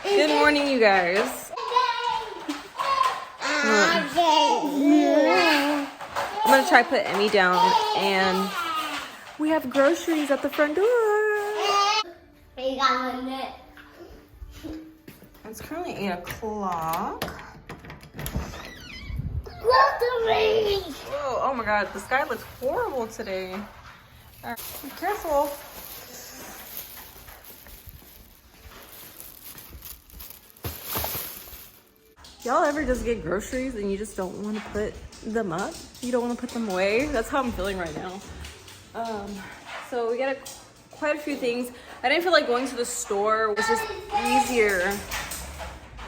Good morning, you guys. I'm gonna try put Emmy down, and we have groceries at the front door. It's currently 8 o'clock. Whoa, oh my god, the sky looks horrible today. All right, be careful. Y'all ever just get groceries and you just don't want to put them up? You don't want to put them away? That's how I'm feeling right now. So we got quite a few things. I didn't feel like going to the store. It was just easier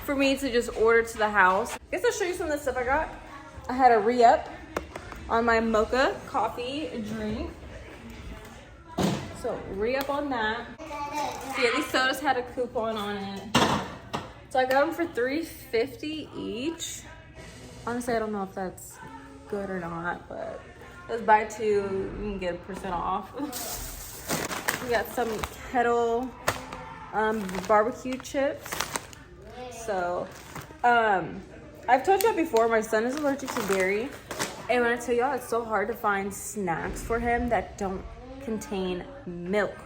for me to just order to the house. I guess I'll show you some of the stuff I got. I had a re-up on my mocha coffee drink. So re-up on that. So yeah, these sodas had a coupon on it. So I got them for $3.50 each. Honestly, I don't know if that's good or not, but let's buy two, you can get a % off. We got some kettle barbecue chips. So, I've told y'all before, my son is allergic to dairy. And when I tell y'all, it's so hard to find snacks for him that don't contain milk.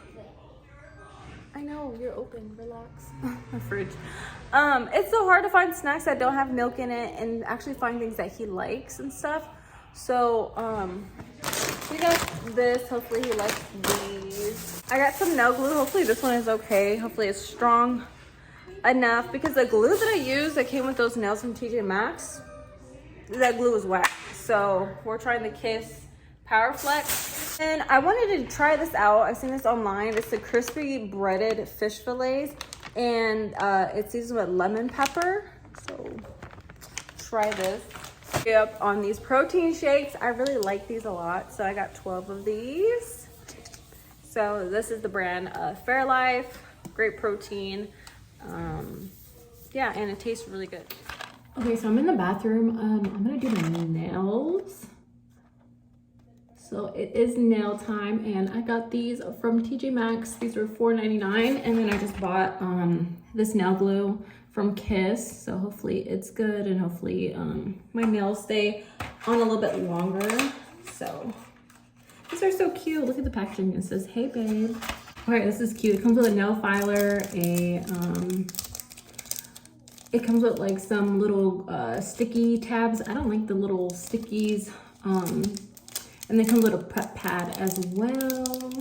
I know, you're open, relax. My fridge. It's so hard to find snacks that don't have milk in it and actually find things that he likes and stuff. So, we got this. Hopefully he likes these. I got some nail glue. Hopefully this one is okay. Hopefully it's strong enough because the glue that I used that came with those nails from TJ Maxx, that glue was whack. So we're trying the Kiss Power Flex. And I wanted to try this out. I've seen this online. It's the crispy breaded fish fillets. And it's seasoned with lemon pepper. So try this. Up on these protein shakes. I really like these a lot. So I got 12 of these. So this is the brand Fairlife. Great protein. Yeah, and it tastes really good. Okay, so I'm in the bathroom. I'm gonna do my nails. So it is nail time, and I got these from TJ Maxx. These were $4.99, and then I just bought this nail glue from Kiss. So hopefully it's good, and hopefully my nails stay on a little bit longer. So these are so cute. Look at the packaging. It says, "Hey babe." All right, this is cute. It comes with a nail filer, it comes with like some little sticky tabs. I don't like the little stickies. And then comes with a prep pad as well.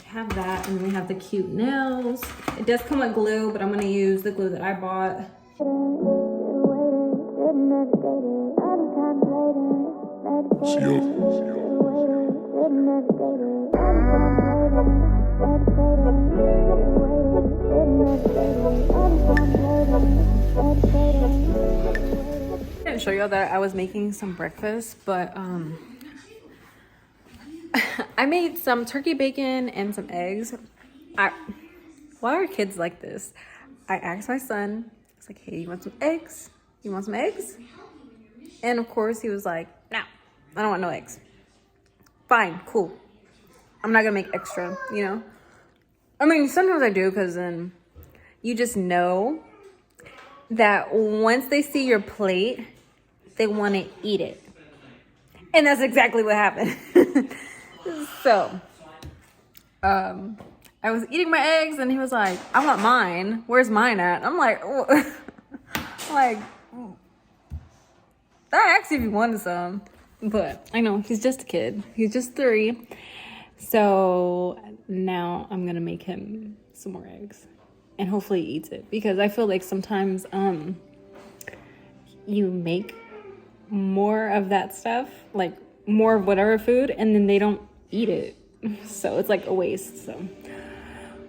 Have that, and then we have the cute nails. It does come with glue, but I'm gonna use the glue that I bought. I didn't show y'all that I was making some breakfast, but I made some turkey bacon and some eggs. Why are kids like this? I asked my son, I was like, "Hey, you want some eggs? You want some eggs?" And of course he was like, "No, I don't want no eggs." Fine, cool. I'm not gonna make extra, you know? I mean, sometimes I do, because then you just know that once they see your plate, they want to eat it. And that's exactly what happened. So, I was eating my eggs, and he was like, "I want mine. Where's mine at?" I'm like, oh. Like, I asked if he wanted some. But I know, he's just a kid. He's just 3. So now I'm going to make him some more eggs. And hopefully he eats it. Because I feel like sometimes you make more of that stuff, like more of whatever food, and then they don't eat it. So it's like a waste. So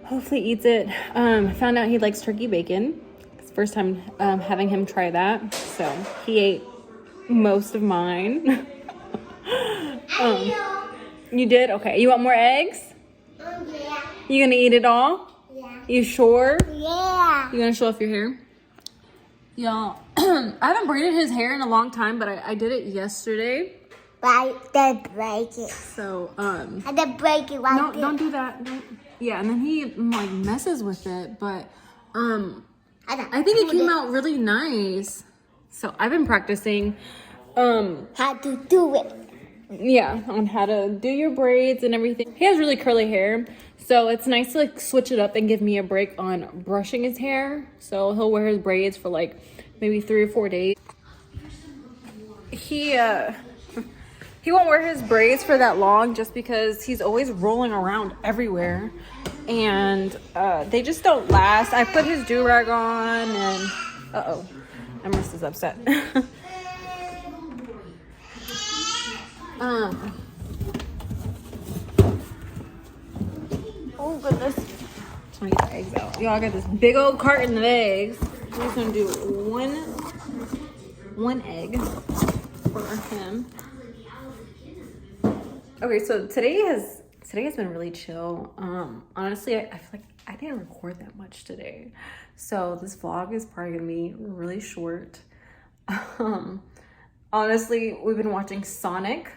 hopefully he eats it. Found out he likes turkey bacon. It's the first time having him try that. So he ate most of mine. You did? Okay. You want more eggs? Yeah. You gonna eat it all? Yeah. You sure? Yeah. You gonna show off your hair? Y'all, I haven't braided his hair in a long time, but I did it yesterday. Right, then break it. So, And then break it right no, there. don't do that. Yeah, and then he like messes with it, but I think it came out really nice. So I've been practicing How to do it. yeah, on how to do your braids and everything. He has really curly hair, so it's nice to like switch it up and give me a break on brushing his hair. So he'll wear his braids for like maybe 3 or 4 days. He won't wear his braids for that long just because he's always rolling around everywhere, and they just don't last. I put his do-rag on, and Emerson is upset. Oh goodness. Just want to get the eggs out. Y'all got this big old carton of eggs. We're just gonna do one egg for him. Okay, so today has been really chill. Honestly, I feel like I didn't record that much today, so this vlog is probably gonna be really short. Honestly, we've been watching Sonic.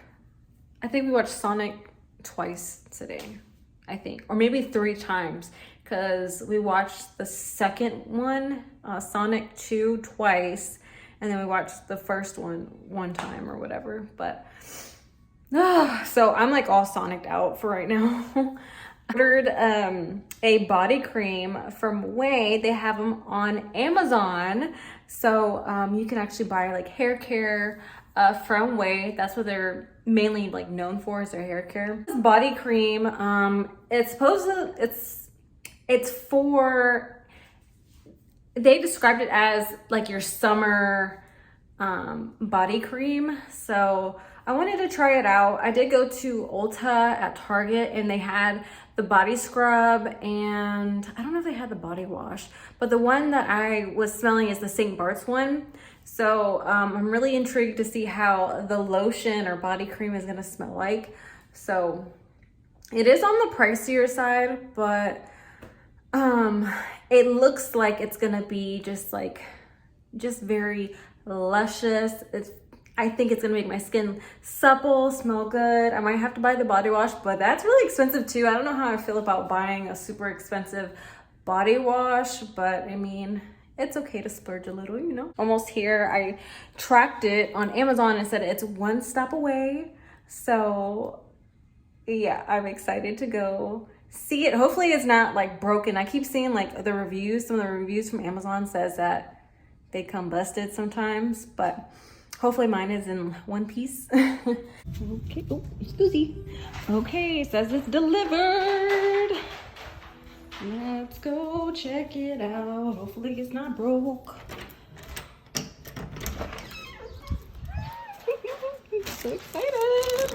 I think we watched Sonic twice today, I think, or maybe 3 times, because we watched the second one, Sonic 2, twice, and then we watched the first one time or whatever. But so I'm like all Sonicked out for right now. I ordered a body cream from Ouai. They have them on Amazon, so you can actually buy like hair care from Ouai. That's what they're mainly like known for, is their hair care. This body cream, it's supposed to, it's for, they described it as like your summer body cream. So I wanted to try it out. I did go to Ulta at Target, and they had the body scrub, and I don't know if they had the body wash, but the one that I was smelling is the St. Bart's one. So I'm really intrigued to see how the lotion or body cream is gonna smell like. So it is on the pricier side, but it looks like it's gonna be just very luscious. I think it's gonna make my skin supple, smell good. I might have to buy the body wash, but that's really expensive too. I don't know how I feel about buying a super expensive body wash, but I mean, it's okay to splurge a little, you know? Almost here. I tracked it on Amazon and said it's 1 stop away. So yeah, I'm excited to go see it. Hopefully it's not like broken. I keep seeing like the reviews, some of the reviews from Amazon says that they come busted sometimes, but hopefully mine is in one piece. Okay, oh, excuse me. Okay, it says it's delivered. Let's go check it out. Hopefully it's not broke. So excited.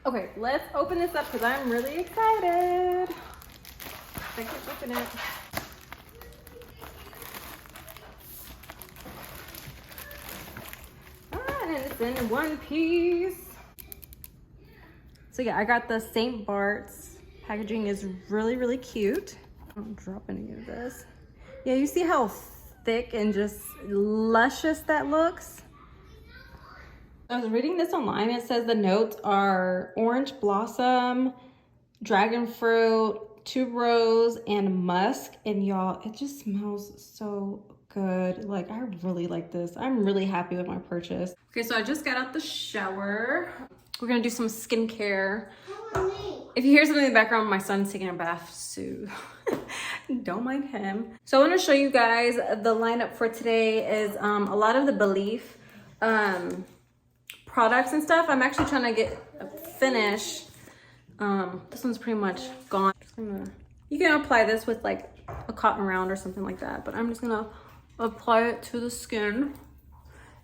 Okay, let's open this up because I'm really excited. I can't open it. And it's in one piece. So yeah, I got the St. Bart's. Packaging is really, really cute. Don't drop any of this. Yeah, you see how thick and just luscious that looks? I was reading this online. It says the notes are orange blossom, dragon fruit, tuberose, and musk. And y'all, it just smells so good. Like, I really like this. I'm really happy with my purchase. Okay, so I just got out the shower. We're gonna do some skincare. If you hear something in the background, my son's taking a bath, so don't mind him. So I want to show you guys the lineup for today is a lot of the Belief products and stuff. I'm actually trying to get finished. This one's pretty much gone. You can apply this with like a cotton round or something like that, but I'm just gonna apply it to the skin.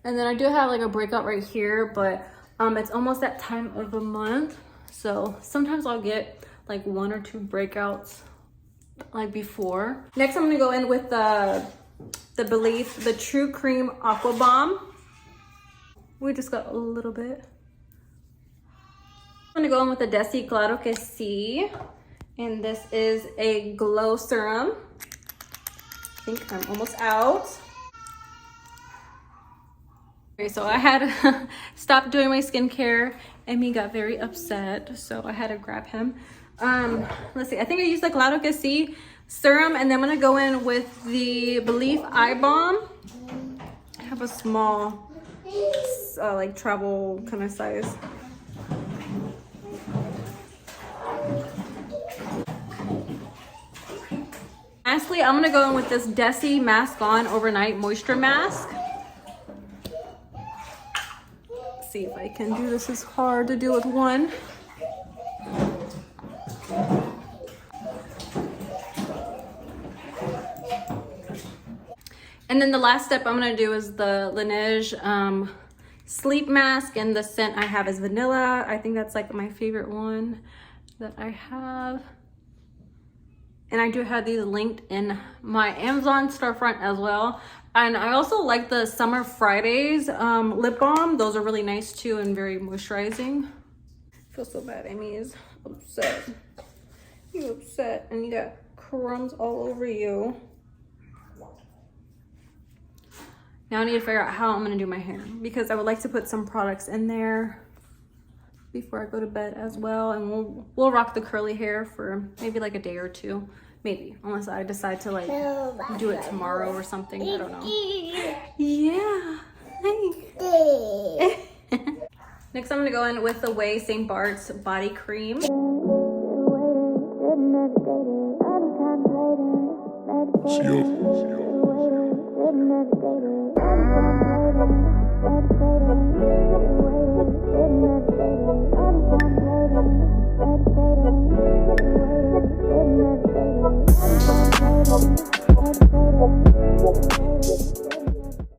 And then I do have like a breakout right here, but it's almost that time of the month. So sometimes I'll get like 1 or 2 breakouts like before. Next, I'm gonna go in with the Belief, the True Cream Aqua Bomb. We just got a little bit. I'm gonna go in with the Desi Claro Que Si. And this is a glow serum. I think I'm almost out. Okay, so I had to stop doing my skincare. Emmy got very upset, so I had to grab him. Let's see. I think I used the Claro Que Si serum, and then I'm gonna go in with the Belief Eye Balm. I have a small, like travel kind of size. Lastly, I'm gonna go in with this Desi Mask On Overnight Moisture Mask. Let's see if I can do this. It's hard to do with one. And then the last step I'm gonna do is the Laneige sleep mask, and the scent I have is vanilla. I think that's like my favorite one that I have. And I do have these linked in my Amazon storefront as well. And I also like the Summer Fridays lip balm. Those are really nice too and very moisturizing. I feel so bad. Amy is upset. You upset and you got crumbs all over you. Now I need to figure out how I'm gonna do my hair, because I would like to put some products in there before I go to bed as well, and we'll rock the curly hair for maybe like a day or two, maybe, unless I decide to like do it tomorrow or something. I don't know. Yeah. Hey. Next, I'm gonna go in with the Ouai St. Bart's body cream.